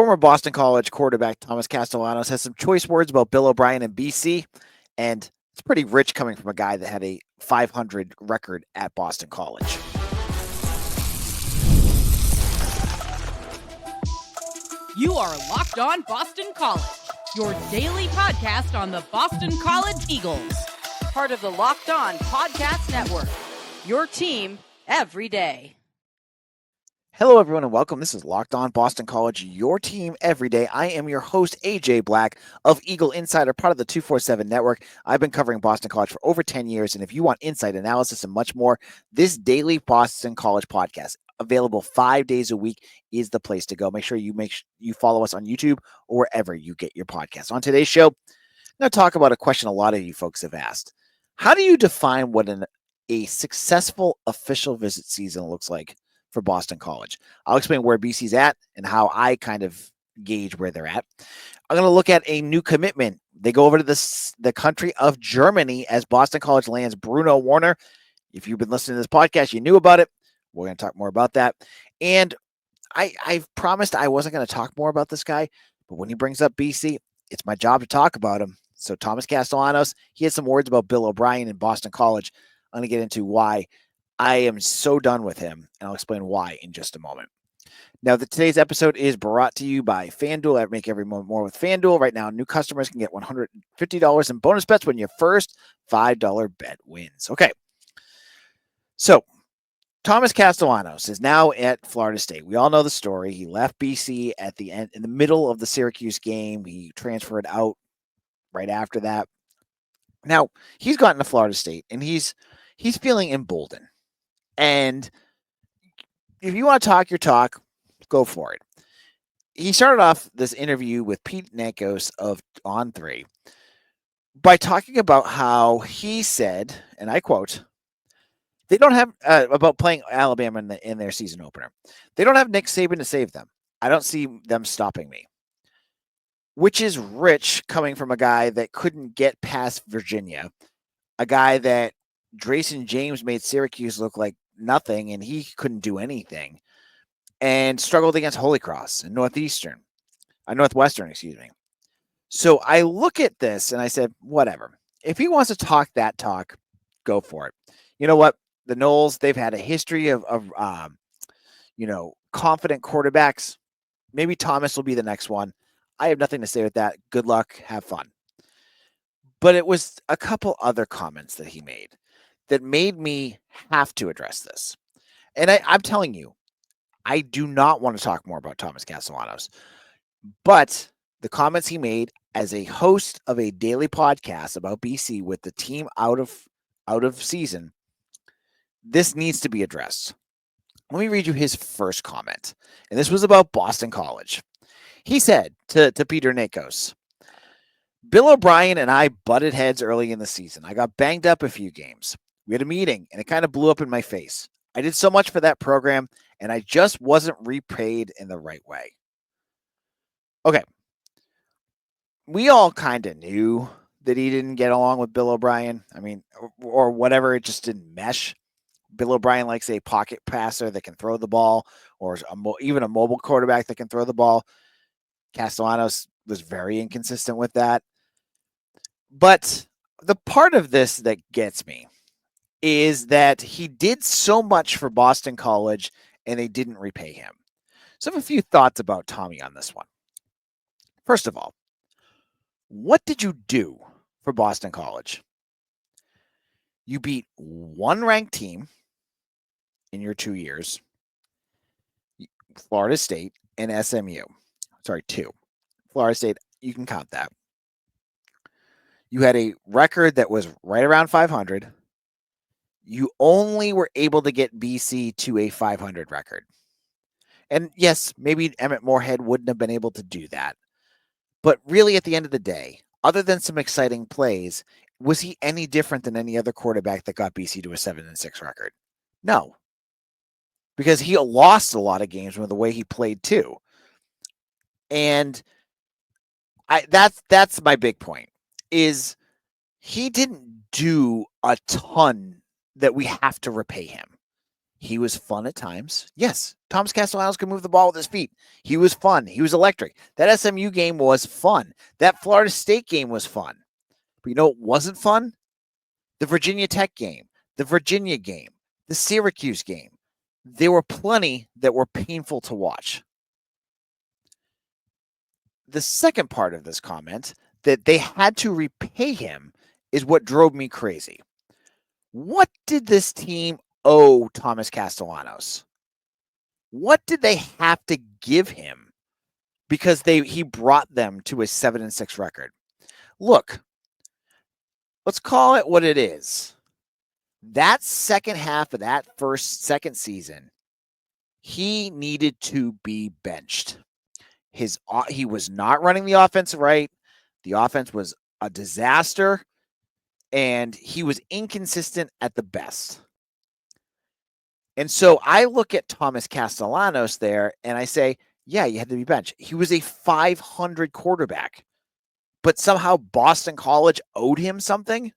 Former Boston College quarterback Thomas Castellanos has some choice words about Bill O'Brien and BC, and it's pretty rich coming from a guy that had a 500 record at Boston College. You are Locked On Boston College, your daily podcast on the Boston College Eagles. Part of the Locked On Podcast Network, your team every day. Hello, everyone, and welcome. This is Locked On Boston College, your team every day. I am your host, AJ Black of Eagle Insider, part of the 247 Network. I've been covering Boston College for over 10 years, and if you want insight, analysis, and much more, this daily Boston College podcast, available 5 days a week, is the place to go. Make sure you follow us on YouTube or wherever you get your podcasts. On today's show, I'm going to talk about a question a lot of you folks have asked. How do you define what a successful official visit season looks like for Boston College? I'll explain where BC's at and how I kind of gauge where they're at. I'm going to look at a new commitment. They go over to the country of Germany as Boston College lands Bruno Werner. If you've been listening to this podcast, you knew about it. We're going to talk more about that. And I've promised I wasn't going to talk more about this guy, but when he brings up BC, it's my job to talk about him. So Thomas Castellanos, he had some words about Bill O'Brien and Boston College. I'm going to get into why I am so done with him, and I'll explain why in just a moment. Now, today's episode is brought to you by FanDuel. I make every moment more with FanDuel. Right now, new customers can get $150 in bonus bets when your first $5 bet wins. Okay, so Thomas Castellanos is now at Florida State. We all know the story. He left BC at the end, in the middle of the Syracuse game. He transferred out right after that. Now, he's gotten to Florida State, and he's feeling emboldened. And if you want to talk your talk, go for it. He started off this interview with Pete Nakos of On3 by talking about how he said, and I quote, they don't have, about playing Alabama in their season opener. They don't have Nick Saban to save them. I don't see them stopping me. Which is rich coming from a guy that couldn't get past Virginia, a guy that Drayson James made Syracuse look like nothing, and he couldn't do anything, and struggled against Holy Cross and Northwestern, excuse me. So I look at this and I said, whatever. If he wants to talk that talk, go for it. You know what? The Noles, they've had a history of confident quarterbacks. Maybe Thomas will be the next one. I have nothing to say with that. Good luck. Have fun. But it was a couple other comments that he made that made me have to address this. And I'm telling you, I do not want to talk more about Thomas Castellanos. But the comments he made as a host of a daily podcast about BC with the team out of season, this needs to be addressed. Let me read you his first comment. And this was about Boston College. He said to Peter Nakos, Bill O'Brien and I butted heads early in the season. I got banged up a few games. We had a meeting, and it kind of blew up in my face. I did so much for that program, and I just wasn't repaid in the right way. Okay. We all kind of knew that he didn't get along with Bill O'Brien. I mean, or whatever, it just didn't mesh. Bill O'Brien likes a pocket passer that can throw the ball, or even a mobile quarterback that can throw the ball. Castellanos was very inconsistent with that. But the part of this that gets me is that he did so much for Boston College and they didn't repay him. So I have a few thoughts about Tommy on this one. First of all, what did you do for Boston College? You beat one ranked team in your 2 years, Florida State and SMU. Sorry, 2. Florida State, you can count that. You had a record that was right around 500. You only were able to get BC to a 500 record. And yes, maybe Emmett Moorhead wouldn't have been able to do that. But really, at the end of the day, other than some exciting plays, was he any different than any other quarterback that got BC to a 7-6 record? No. Because he lost a lot of games with the way he played too. And that's my big point, is he didn't do a ton that we have to repay him. He was fun at times. Yes, Thomas Castellanos could move the ball with his feet. He was fun. He was electric. That SMU game was fun. That Florida State game was fun. But you know what wasn't fun? The Virginia Tech game, the Virginia game, the Syracuse game. There were plenty that were painful to watch. The second part of this comment, that they had to repay him, is what drove me crazy. What did this team owe Thomas Castellanos? What did they have to give him because he brought them to a 7-6 record? Look, let's call it what it is. That second half of that second season, he needed to be benched. He was not running the offense right. The offense was a disaster, and he was inconsistent at the best. And so I look at Thomas Castellanos there, and I say, yeah, you had to be benched. He was a 500 quarterback, but somehow Boston College owed him something.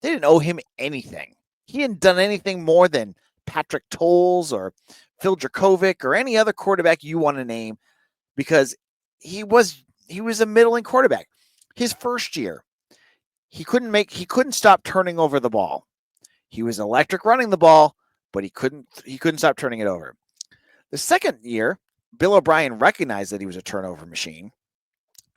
They didn't owe him anything. He hadn't done anything more than Patrick Tolles or Phil Dracovic or any other quarterback you want to name, because he was a middling quarterback. His first year, he couldn't stop turning over the ball. He was electric running the ball, but he couldn't stop turning it over. The second year, Bill O'Brien recognized that he was a turnover machine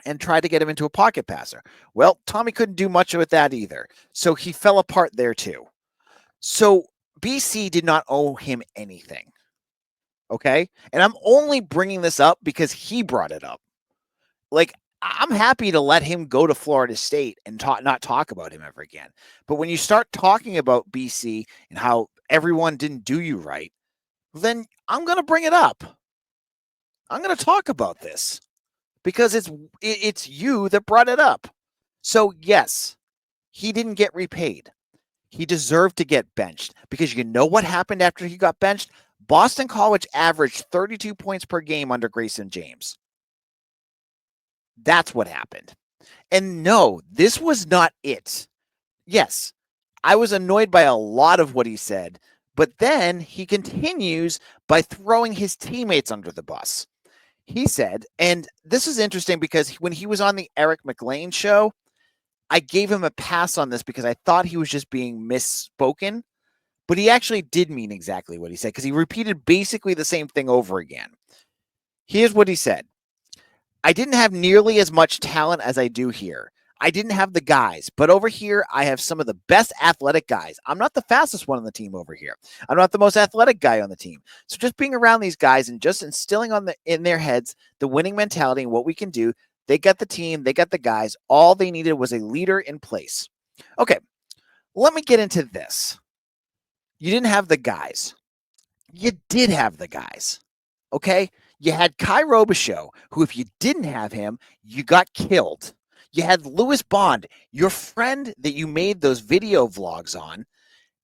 and tried to get him into a pocket passer. Well, Tommy couldn't do much with that either, so he fell apart there too. So BC did not owe him anything. Okay? And I'm only bringing this up because he brought it up. Like, I'm happy to let him go to Florida State and not talk about him ever again. But when you start talking about BC and how everyone didn't do you right, then I'm going to bring it up. I'm going to talk about this because it's you that brought it up. So yes, he didn't get repaid. He deserved to get benched, because you know what happened after he got benched? Boston College averaged 32 points per game under Grayson James. That's what happened. And no, this was not it. Yes, I was annoyed by a lot of what he said, but then he continues by throwing his teammates under the bus. He said, and this is interesting because when he was on the Eric McLean show, I gave him a pass on this because I thought he was just being misspoken, but he actually did mean exactly what he said because he repeated basically the same thing over again. Here's what he said. I didn't have nearly as much talent as I do here. I didn't have the guys, but over here, I have some of the best athletic guys. I'm not the fastest one on the team over here. I'm not the most athletic guy on the team. So just being around these guys and just instilling in their heads the winning mentality and what we can do. They got the team. They got the guys. All they needed was a leader in place. Okay, let me get into this. You didn't have the guys. You did have the guys. Okay? You had Kai Robichaux, who if you didn't have him, you got killed. You had Lewis Bond, your friend that you made those video vlogs on,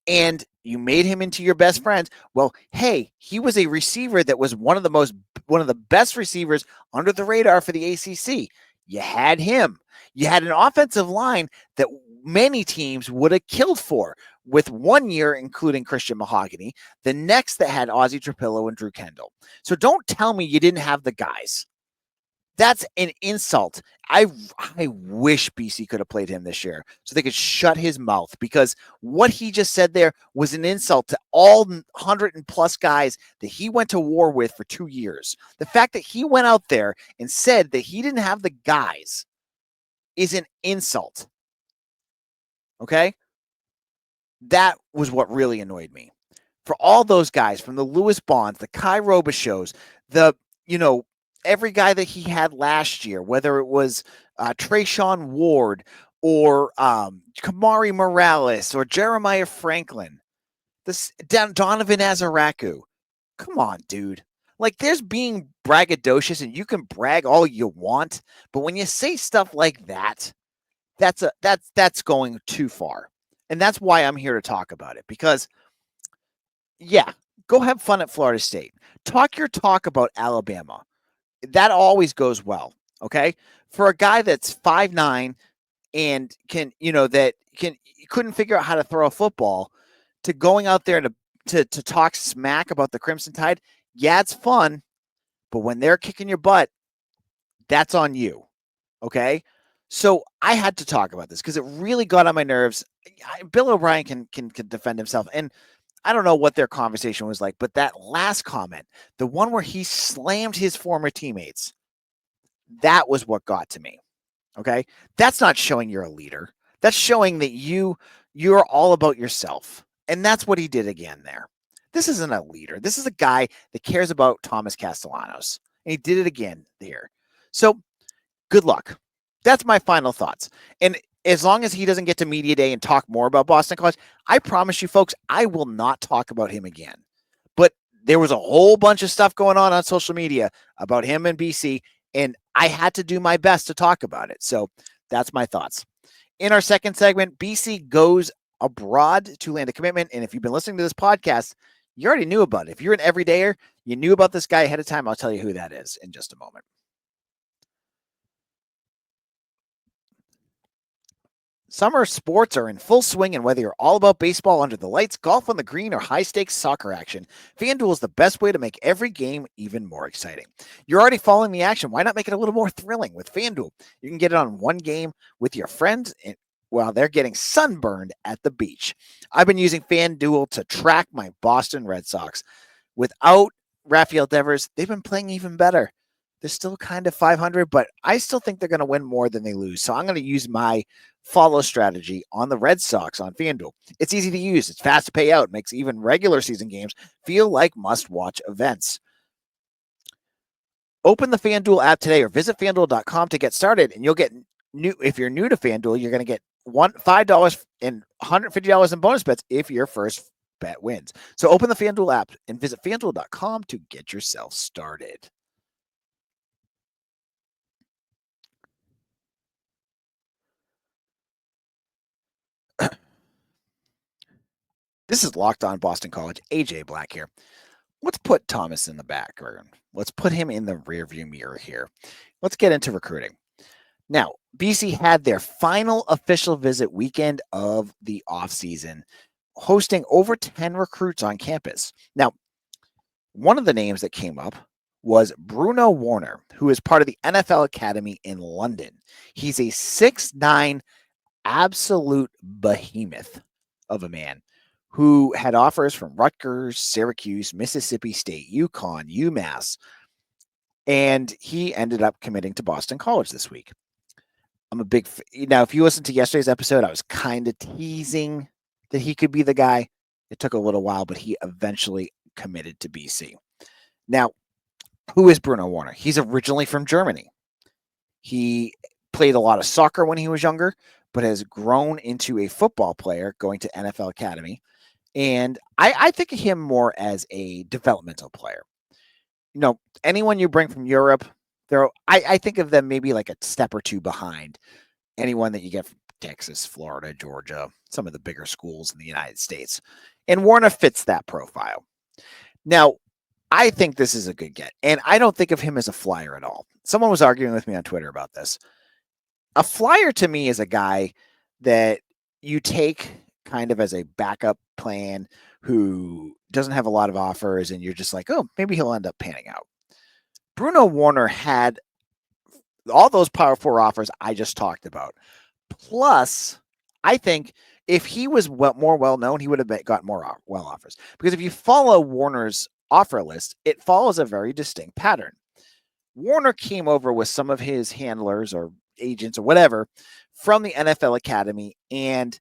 and you made him into your best friend. Well, hey, he was a receiver that was one of the best receivers under the radar for the ACC. You had him. You had an offensive line that many teams would have killed for, with 1 year including Christian Mahogany, the next that had Ozzie Trapillo and Drew Kendall. So don't tell me you didn't have the guys. That's an insult. I wish BC could have played him this year so they could shut his mouth, because what he just said there was an insult to all 100 and plus guys that he went to war with for 2 years. The fact that he went out there and said that he didn't have the guys is an insult. Okay? That was what really annoyed me. For all those guys, from the Lewis Bonds, the Kai Robichaux, every guy that he had last year, whether it was Trayshawn Ward or Kamari Morales or Jeremiah Franklin, Donovan Azaraku. Come on, dude. Like, there's being braggadocious, and you can brag all you want, but when you say stuff like that, that's going too far. And that's why I'm here to talk about it, because yeah, go have fun at Florida State. Talk your talk about Alabama. That always goes well, okay? For a guy that's 5'9" and couldn't figure out how to throw a football, to going out there to talk smack about the Crimson Tide, yeah, it's fun, but when they're kicking your butt, that's on you. Okay. So I had to talk about this because it really got on my nerves. Bill O'Brien can defend himself. And I don't know what their conversation was like, but that last comment, the one where he slammed his former teammates, that was what got to me. Okay. That's not showing you're a leader. That's showing that you're all about yourself. And that's what he did again there. This isn't a leader. This is a guy that cares about Thomas Castellanos. And he did it again there. So good luck. That's my final thoughts. And as long as he doesn't get to media day and talk more about Boston College, I promise you folks, I will not talk about him again. But there was a whole bunch of stuff going on social media about him and BC, and I had to do my best to talk about it. So that's my thoughts. In our second segment, BC goes abroad to land a commitment. And if you've been listening to this podcast, you already knew about it. If you're an everydayer, you knew about this guy ahead of time. I'll tell you who that is in just a moment. Summer sports are in full swing, and whether you're all about baseball under the lights, golf on the green, or high-stakes soccer action, FanDuel is the best way to make every game even more exciting. You're already following the action. Why not make it a little more thrilling with FanDuel? You can get it on one game with your friends while they're getting sunburned at the beach. I've been using FanDuel to track my Boston Red Sox. Without Rafael Devers, they've been playing even better. They're still kind of 500, but I still think they're going to win more than they lose. So I'm going to use my follow strategy on the Red Sox on FanDuel. It's easy to use. It's fast to pay out. It makes even regular season games feel like must-watch events. Open the FanDuel app today or visit FanDuel.com to get started, and you'll get new. If you're new to FanDuel, you're going to get $5 and $150 in bonus bets if your first bet wins. So open the FanDuel app and visit FanDuel.com to get yourself started. This is Locked On Boston College. AJ Black here. Let's put Thomas in the background. Let's put him in the rearview mirror here. Let's get into recruiting. Now, BC had their final official visit weekend of the offseason, hosting over 10 recruits on campus. Now, one of the names that came up was Bruno Werner, who is part of the NFL Academy in London. He's a 6'9" absolute behemoth of a man who had offers from Rutgers, Syracuse, Mississippi State, UConn, UMass, and he ended up committing to Boston College this week. I'm a big now. If you listen to yesterday's episode, I was kind of teasing that he could be the guy. It took a little while, but he eventually committed to BC. Now, who is Bruno Werner? He's originally from Germany. He played a lot of soccer when he was younger, but has grown into a football player going to NFL Academy. And I think of him more as a developmental player. You know, anyone you bring from Europe, I think of them maybe like a step or two behind anyone that you get from Texas, Florida, Georgia, some of the bigger schools in the United States. And Werner fits that profile. Now, I think this is a good get. And I don't think of him as a flyer at all. Someone was arguing with me on Twitter about this. A flyer to me is a guy that you take kind of as a backup plan who doesn't have a lot of offers, and you're just like, oh, maybe he'll end up panning out. Bruno Werner had all those Power 4 offers I just talked about. Plus, I think if he was more well-known, he would have got more well offers. Because if you follow Werner's offer list, it follows a very distinct pattern. Werner came over with some of his handlers or agents or whatever from the NFL Academy, and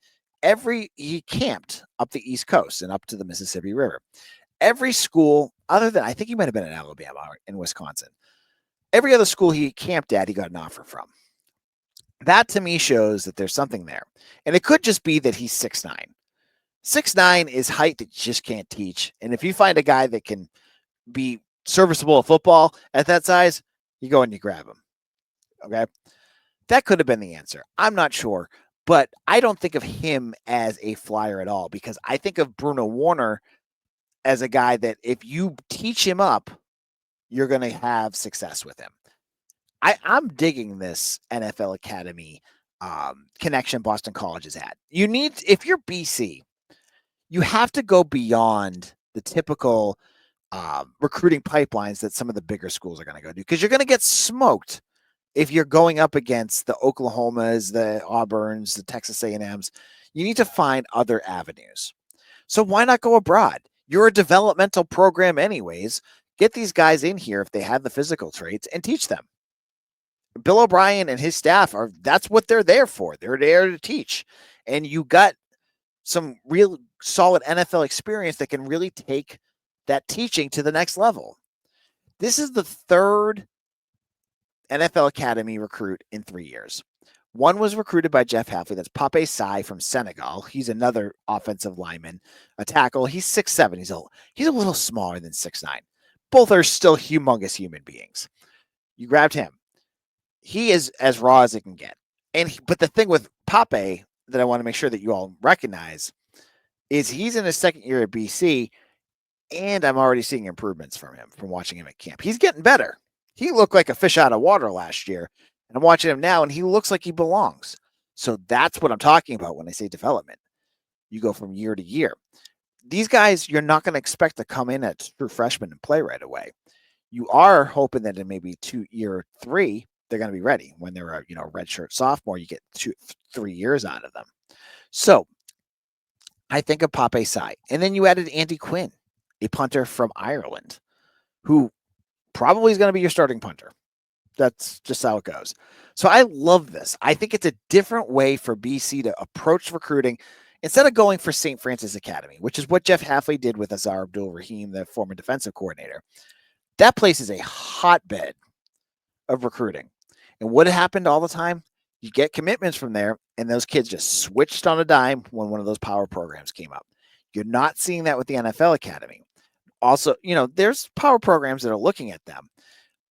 he camped up the East Coast and up to the Mississippi River. Every school, other than, I think he might have been in Alabama and Wisconsin, every other school he camped at, he got an offer from. That to me shows that there's something there. And it could just be that he's 6'9". 6'9" is height that you just can't teach. And if you find a guy that can be serviceable at football at that size, you go and you grab him. Okay. That could have been the answer. I'm not sure. But I don't think of him as a flyer at all, because I think of Bruno Werner as a guy that if you teach him up, you're going to have success with him. I'm digging this NFL Academy connection Boston College is at. If you're BC, you have to go beyond the typical recruiting pipelines that some of the bigger schools are going to go do, because you're going to get smoked if you're going up against the Oklahomas, the Auburns, the Texas A&Ms. You need to find other avenues. So why not go abroad? You're a developmental program anyways. Get these guys in here if they have the physical traits and teach them. Bill O'Brien and his staff that's what they're there for. They're there to teach. And you got some real solid NFL experience that can really take that teaching to the next level. This is the third NFL Academy recruit in 3 years. One was recruited by Jeff Hafley. That's Pape Sai from Senegal. He's another offensive lineman, a tackle. He's 6'7". He's a little smaller than 6'9". Both are still humongous human beings. You grabbed him. He is as raw as it can get. But the thing with Pape that I want to make sure that you all recognize is he's in his second year at BC, and I'm already seeing improvements from him from watching him at camp. He's getting better. He looked like a fish out of water last year, and I'm watching him now, and he looks like he belongs. So that's what I'm talking about when I say development. You go from year to year. These guys, you're not going to expect to come in as true freshmen and play right away. You are hoping that in maybe year 3, they're going to be ready. When they're a redshirt sophomore, you get 3 years out of them. So I think of Pape Sai. And then you added Andy Quinn, a punter from Ireland, who probably is going to be your starting punter. That's just how it goes. So I love this. I think it's a different way for BC to approach recruiting instead of going for St. Francis Academy, which is what Jeff Hafley did with Azar Abdul-Rahim, the former defensive coordinator. That place is a hotbed of recruiting. And what happened all the time? You get commitments from there, and those kids just switched on a dime when one of those power programs came up. You're not seeing that with the NFL Academy. Also, there's power programs that are looking at them,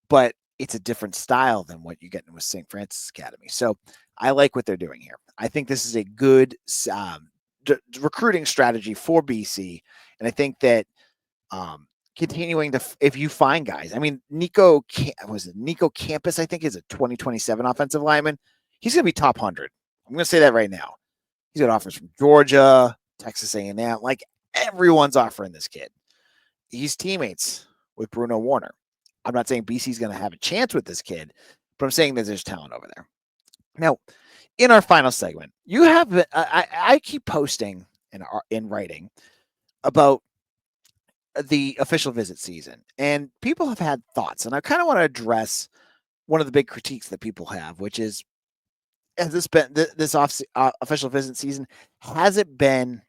but it's a different style than what you get with St. Francis Academy. So I like what they're doing here. I think this is a good recruiting strategy for BC. And I think that continuing to, if you find guys, I mean, Nico Campus, I think is a 2027 offensive lineman. He's going to be top 100. I'm going to say that right now. He's got offers from Georgia, Texas A&M. Like, everyone's offering this kid. He's teammates with Bruno Werner. I'm not saying BC's going to have a chance with this kid, but I'm saying that there's talent over there. Now, in our final segment, you have I keep posting in writing about the official visit season, and people have had thoughts, and I kind of want to address one of the big critiques that people have, which is, has this been this official visit season? Has it been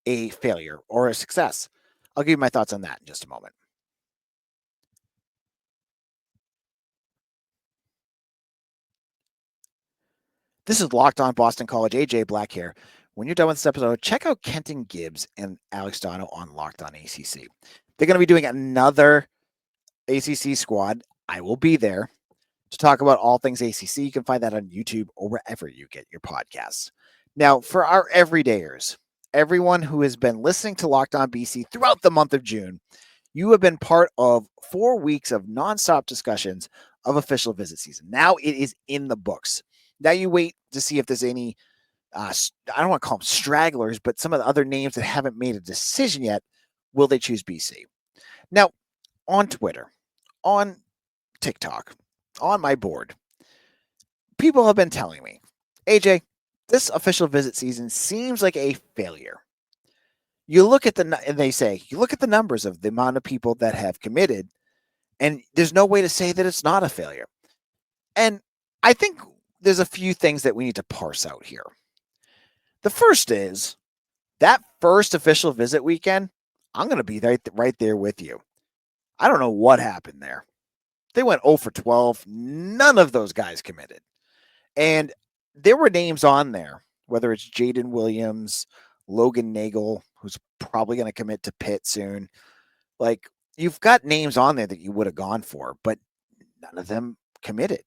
a failure or a success? I'll give you my thoughts on that in just a moment. This is Locked On Boston College. AJ Black here. When you're done with this episode, check out Kenton Gibbs and Alex Dono on Locked On ACC. They're going to be doing another ACC squad. I will be there to talk about all things ACC. You can find that on YouTube or wherever you get your podcasts. Now, for our everydayers, everyone who has been listening to Locked On BC throughout the month of June, you have been part of 4 weeks of nonstop discussions of official visit season. Now it is in the books. Now you wait to see if there's any, I don't want to call them stragglers, but some of the other names that haven't made a decision yet. Will they choose BC? Now, on Twitter, on TikTok, on my board, people have been telling me, AJ, this official visit season seems like a failure. You look at and they say, you look at the numbers of the amount of people that have committed, and there's no way to say that it's not a failure. And I think there's a few things that we need to parse out here. The first is that first official visit weekend, I'm going to be right there with you. I don't know what happened there. They went 0 for 12. None of those guys committed. And there were names on there, whether it's Jaden Williams, Logan Nagel, who's probably going to commit to Pitt soon. Like, you've got names on there that you would have gone for, but none of them committed.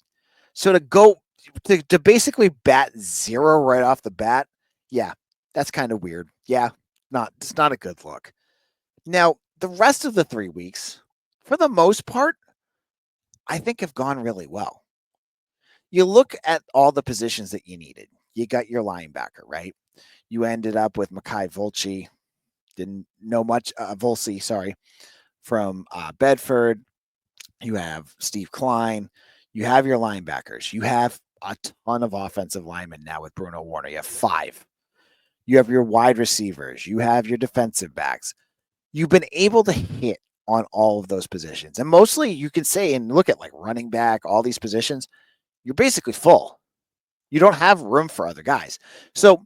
So to basically bat zero right off the bat, yeah, that's kind of weird. Yeah, it's not a good look. Now, the rest of the 3 weeks, for the most part, I think have gone really well. You look at all the positions that you needed. You got your linebacker, right? You ended up with Mekhi Vulci, Didn't know much. Volsey, sorry, from Bedford. You have Steve Klein. You have your linebackers. You have a ton of offensive linemen now with Bruno Werner. You have 5. You have your wide receivers. You have your defensive backs. You've been able to hit on all of those positions. And mostly you can say and look at like running back, all these positions, you're basically full. You don't have room for other guys. So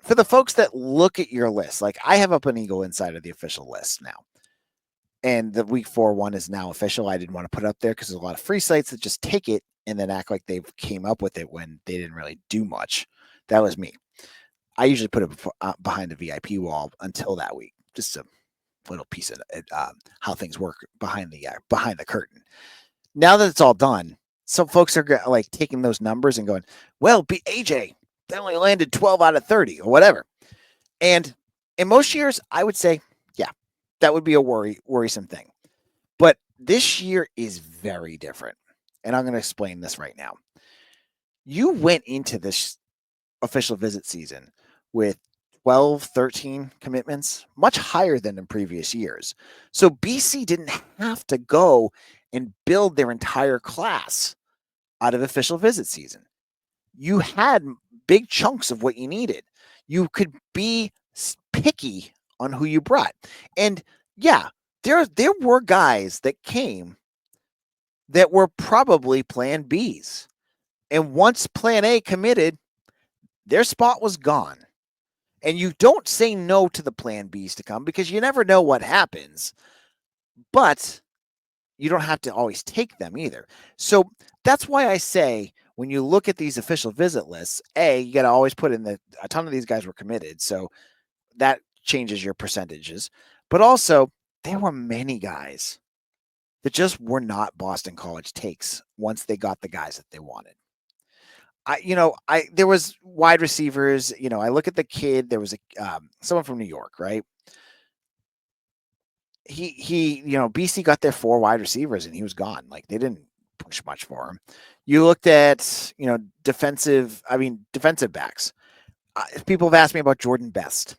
for the folks that look at your list, like I have up an Eagle inside of the official list now. And the week 4 one is now official. I didn't want to put it up there because there's a lot of free sites that just take it and then act like they came up with it when they didn't really do much. That was me. I usually put it behind the VIP wall until that week, just a little piece of how things work behind the curtain. Now that it's all done, some folks are like taking those numbers and going, well, AJ, they only landed 12 out of 30 or whatever. And in most years, I would say, yeah, that would be a worrisome thing. But this year is very different. And I'm going to explain this right now. You went into this official visit season with 12, 13 commitments, much higher than in previous years. So BC didn't have to go and build their entire class out of official visit season. You had big chunks of what you needed. You could be picky on who you brought. And yeah, there were guys that came that were probably plan Bs. And once plan A committed, their spot was gone. And you don't say no to the plan Bs to come because you never know what happens. But you don't have to always take them either. So that's why I say when you look at these official visit lists, you got to always put in a ton of these guys were committed. So that changes your percentages. But also, there were many guys that just were not Boston College takes once they got the guys that they wanted. There was wide receivers. I look at the kid. There was someone from New York, right? He BC got their 4 wide receivers and he was gone. Like they didn't push much for him. You looked at defensive backs. People have asked me about Jordan Best.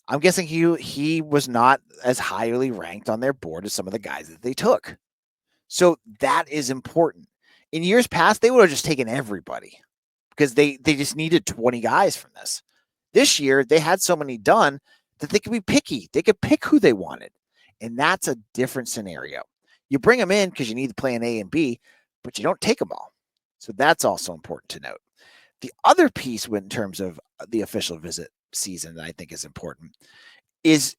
I'm guessing he was not as highly ranked on their board as some of the guys that they took. So that is important. In years past, they would have just taken everybody because they just needed 20 guys from this. This year, they had so many done that they could be picky. They could pick who they wanted. And that's a different scenario. You bring them in because you need to play an A and B, but you don't take them all. So that's also important to note. The other piece in terms of the official visit season that I think is important is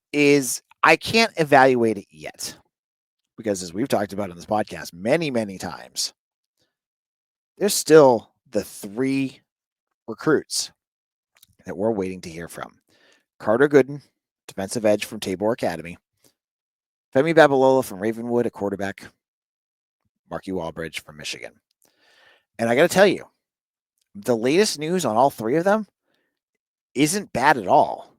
I can't evaluate it yet because as we've talked about on this podcast many, many times, there's still the 3 recruits that we're waiting to hear from. Carter Gooden, defensive edge from Tabor Academy. Femi Babalola from Ravenwood, a quarterback. Marky Walbridge from Michigan. And I got to tell you, the latest news on all 3 of them isn't bad at all.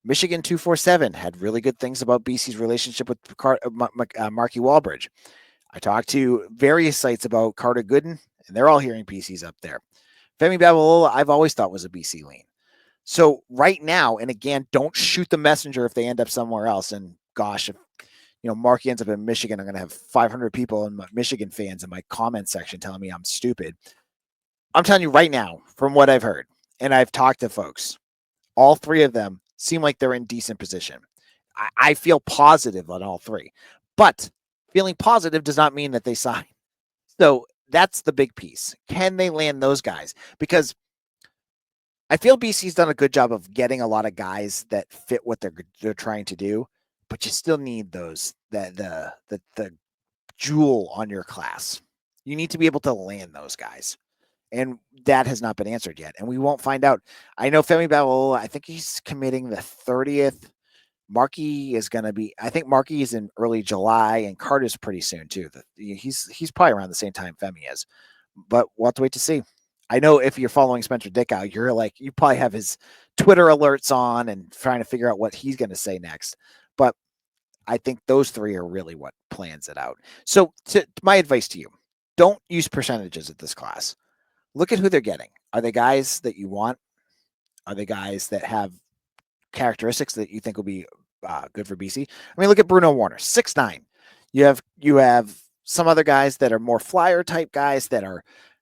Michigan 247 had really good things about BC's relationship with Marky Walbridge. I talked to various sites about Carter Gooden, and they're all hearing BC's up there. Femi Babalola, I've always thought was a BC lean. So right now, and again, don't shoot the messenger if they end up somewhere else. And gosh, if Marky ends up in Michigan, I'm going to have 500 people and Michigan fans in my comment section telling me I'm stupid. I'm telling you right now, from what I've heard, and I've talked to folks, all 3 of them seem like they're in decent position. I feel positive on all 3, but feeling positive does not mean that they sign. So that's the big piece. Can they land those guys? Because I feel BC's done a good job of getting a lot of guys that fit what they're trying to do, but you still need those the jewel on your class. You need to be able to land those guys. And that has not been answered yet. And we won't find out. I know Femi Babalola, I think he's committing the 30th. Marky is going to be, I think Marky is in early July and Carter's pretty soon too. He's probably around the same time Femi is, but we'll have to wait to see. I know if you're following Spencer Dickow, you probably have his Twitter alerts on and trying to figure out what he's going to say next. But I think those 3 are really what plans it out. So my advice to you, don't use percentages at this class. Look at who they're getting. Are they guys that you want? Are they guys that have characteristics that you think will be good for BC. I mean, look at Bruno Werner, 6'9". You have some other guys that are more flyer type guys that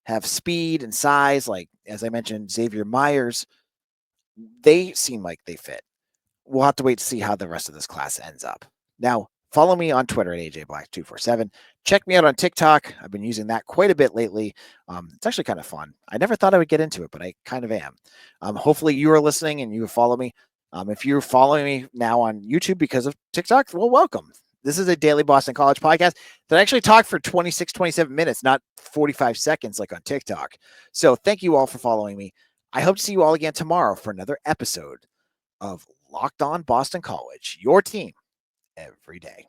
have speed and size, like as I mentioned, Xavier Myers. They seem like they fit. We'll have to wait to see how the rest of this class ends up. Now, follow me on Twitter at AJBlack247. Check me out on TikTok. I've been using that quite a bit lately. It's actually kind of fun. I never thought I would get into it, but I kind of am. Hopefully you are listening and you follow me. If you're following me now on YouTube because of TikTok, well, welcome. This is a daily Boston College podcast that I actually talk for 26, 27 minutes, not 45 seconds like on TikTok. So thank you all for following me. I hope to see you all again tomorrow for another episode of Locked On Boston College, your team every day.